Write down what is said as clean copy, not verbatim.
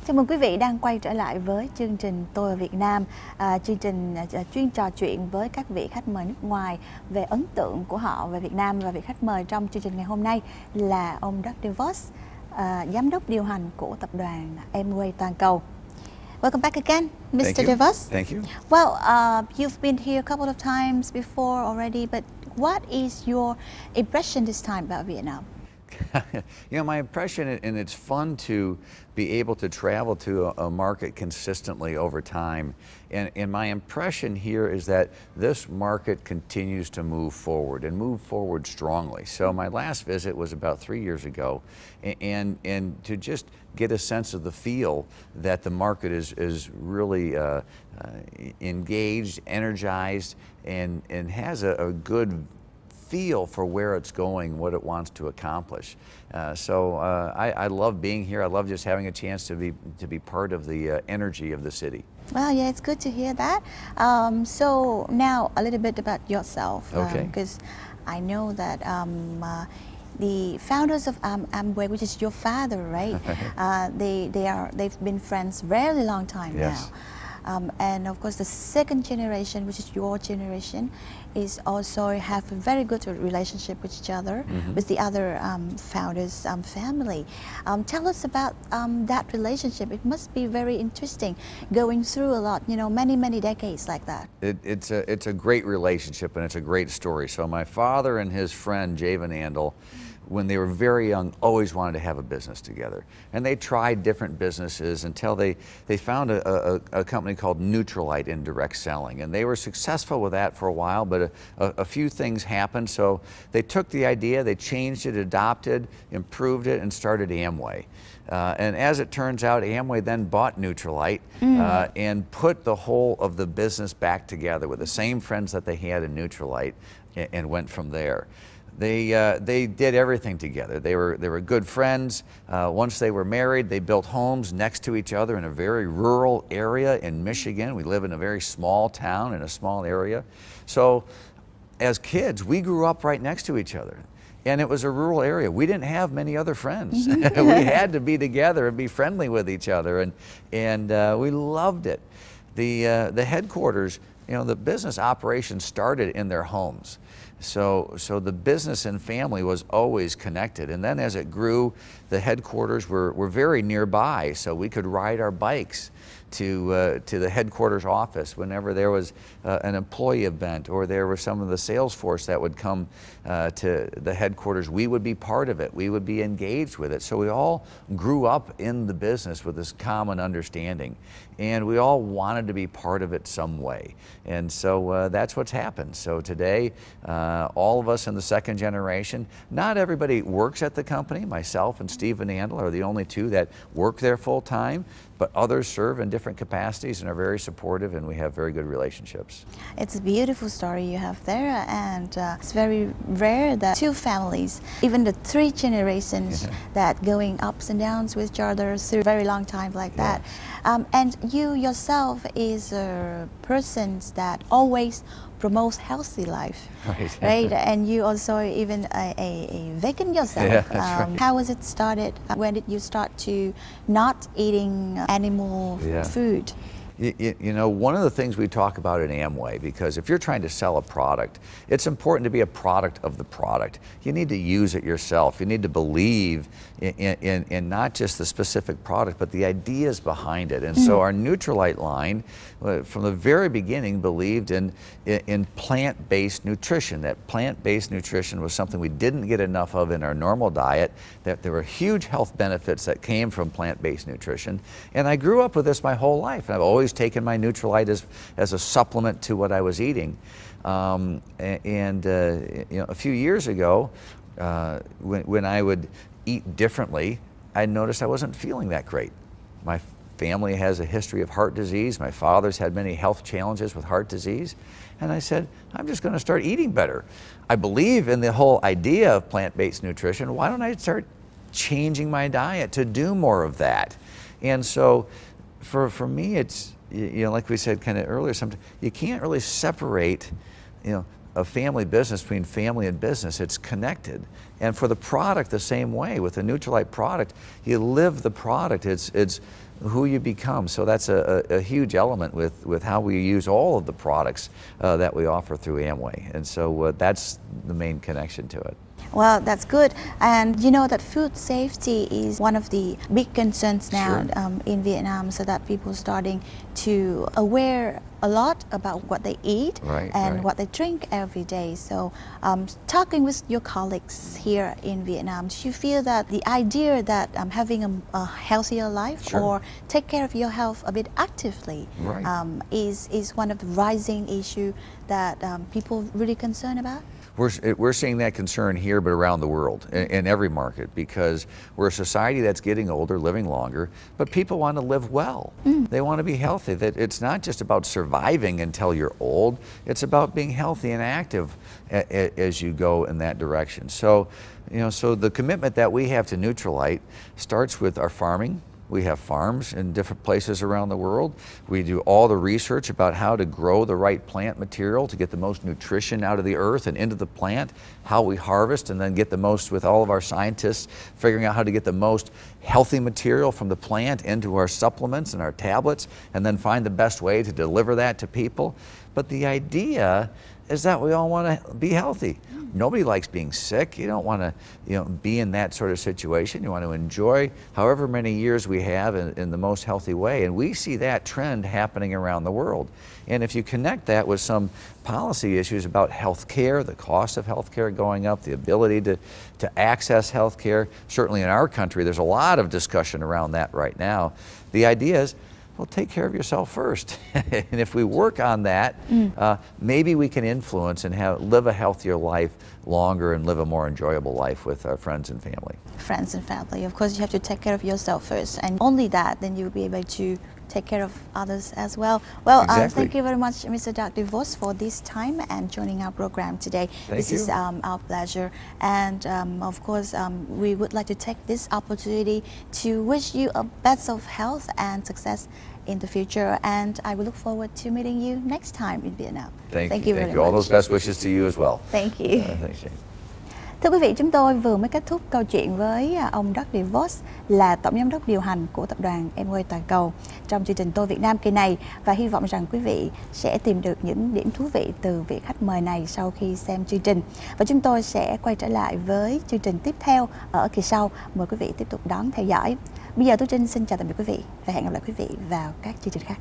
Chào mừng quý vị đang quay trở lại với chương trình Tôi ở Việt Nam, chương trình chuyên trò chuyện với các vị khách mời nước ngoài về ấn tượng của họ về Việt Nam. Và vị khách mời trong chương trình ngày hôm nay là ông Devos, giám đốc điều hành của tập đoàn Amway toàn cầu. Welcome back again, Mr. Devos. Thank you. Well, you've been here a couple of times before already, but what is your impression this time about Vietnam? You know, my impression, and it's fun to be able to travel to a market consistently over time. And my impression here is that this market continues to move forward and move forward strongly. So my last visit was about 3 years ago, and to just get a sense of the feel that the market is really engaged, energized, and has a good feel for where it's going, what it wants to accomplish. I love being here. I love just having a chance to be part of the energy of the city. Well, yeah, it's good to hear that. So now a little bit about yourself, Okay. Because I know that the founders of Amway, which is your father, right? They've been friends very long time Yes. now. And of course, the second generation, which is your generation, is also have a very good relationship with each other, with the other founders' family. Tell us about that relationship. It must be very interesting, going through a lot, you know, many decades like that. It's a great relationship, and it's a great story. So my father and his friend Jay Van Andel, when they were very young, always wanted to have a business together. And they tried different businesses until they found a company called Neutralite in direct selling. And they were successful with that for a while, but a few things happened. So they took the idea, they changed it, adopted, improved it, and started Amway. And as it turns out, Amway then bought Neutralite and put the whole of the business back together with the same friends that they had in Neutralite, and went from there. They did everything together. They were good friends. Once they were married, they built homes next to each other in a very rural area in Michigan. We live in a very small town in a small area. So as kids, we grew up right next to each other. And it was a rural area. We didn't have many other friends. We had to be together and be friendly with each other, and we loved it. The headquarters, you know, the business operation started in their homes. So the business and family was always connected. And then as it grew, the headquarters were very nearby, so we could ride our bikes to the headquarters office whenever there was an employee event, or there was some of the sales force that would come to the headquarters. We would be part of it. We would be engaged with it. So we all grew up in the business with this common understanding, and we all wanted to be part of it some way. And so that's what's happened. So today, all of us in the second generation, not everybody works at the company. Myself and Steve Van Andel are the only two that work there full time, but others serve in different capacities and are very supportive, and we have very good relationships. It's a beautiful story you have there, and it's very rare that two families, even the three generations, that going ups and downs with each other through a very long time like that. And you yourself is a person that always promotes healthy life, right? And you also even a vegan yourself. Yeah, that's right. How was it started? When did you start to not eating animal food? You know, one of the things we talk about at Amway, because if you're trying to sell a product, it's important to be a product of the product. You need to use it yourself. You need to believe in not just the specific product, but the ideas behind it. And so our Neutralite line, from the very beginning, believed in plant-based nutrition. That plant-based nutrition was something we didn't get enough of in our normal diet, that there were huge health benefits that came from plant-based nutrition. And I grew up with this my whole life. I've always taken my Neutralite as a supplement to what I was eating. You know, a few years ago, when I would eat differently, I noticed I wasn't feeling that great. My family has a history of heart disease. My father's had many health challenges with heart disease. And I said, I'm just going to start eating better. I believe in the whole idea of plant-based nutrition. Why don't I start changing my diet to do more of that? And so for me, it's, you know, like we said kind of earlier, sometimes you can't really separate, you know, a family business between family and business. It's connected. And for the product, the same way. With the Nutrilite product, you live the product. It's who you become. So that's a huge element with how we use all of the products that we offer through Amway. And so that's the main connection to it. Well, that's good. And you know that food safety is one of the big concerns now in Vietnam, so that people are starting to aware a lot about what they eat and what they drink every day. So talking with your colleagues here in Vietnam, do you feel that the idea that having a healthier life or take care of your health a bit actively is one of the rising issue that people really concerned about? We're seeing that concern here, but around the world, in every market, because we're a society that's getting older, living longer, but people want to live well. They want to be healthy. That it's not just about surviving until you're old, it's about being healthy and active as you go in that direction. So, so the commitment that we have to Nutrilite starts with our farming. We have farms in different places around the world. We do all the research about how to grow the right plant material to get the most nutrition out of the earth and into the plant, how we harvest and then get the most, with all of our scientists figuring out how to get the most healthy material from the plant into our supplements and our tablets, and then find the best way to deliver that to people. But the idea is that we all want to be healthy. Nobody likes being sick. You don't want to be in that sort of situation. You want to enjoy however many years we have in the most healthy way. And we see that trend happening around the world. And if you connect that with some policy issues about health care, the cost of health care going up, the ability to access health care, certainly in our country, there's a lot of discussion around that right now. The idea is, well, take care of yourself first. And if we work on that, maybe we can influence and live a healthier life longer and live a more enjoyable life with our friends and family. Friends and family. Of course, you have to take care of yourself first. And only that, then you'll be able to take care of others as well. Well, thank you very much, Mr. Dr. Devos, for this time and joining our program today. This is our pleasure. And of course, we would like to take this opportunity to wish you a best of health and success in the future. And I will look forward to meeting you next time in Vietnam. Thank you very much. All those best wishes to you as well. Thank you. Thanks, Shane. Thưa quý vị, chúng tôi vừa mới kết thúc câu chuyện với ông Dr. Devos, là tổng giám đốc điều hành của tập đoàn Amway toàn cầu trong chương trình Tôi Việt Nam kỳ này, và hy vọng rằng quý vị sẽ tìm được những điểm thú vị từ vị khách mời này sau khi xem chương trình. Và chúng tôi sẽ quay trở lại với chương trình tiếp theo ở kỳ sau. Mời quý vị tiếp tục đón theo dõi. Bây giờ Tú Trinh xin chào tạm biệt quý vị và hẹn gặp lại quý vị vào các chương trình khác.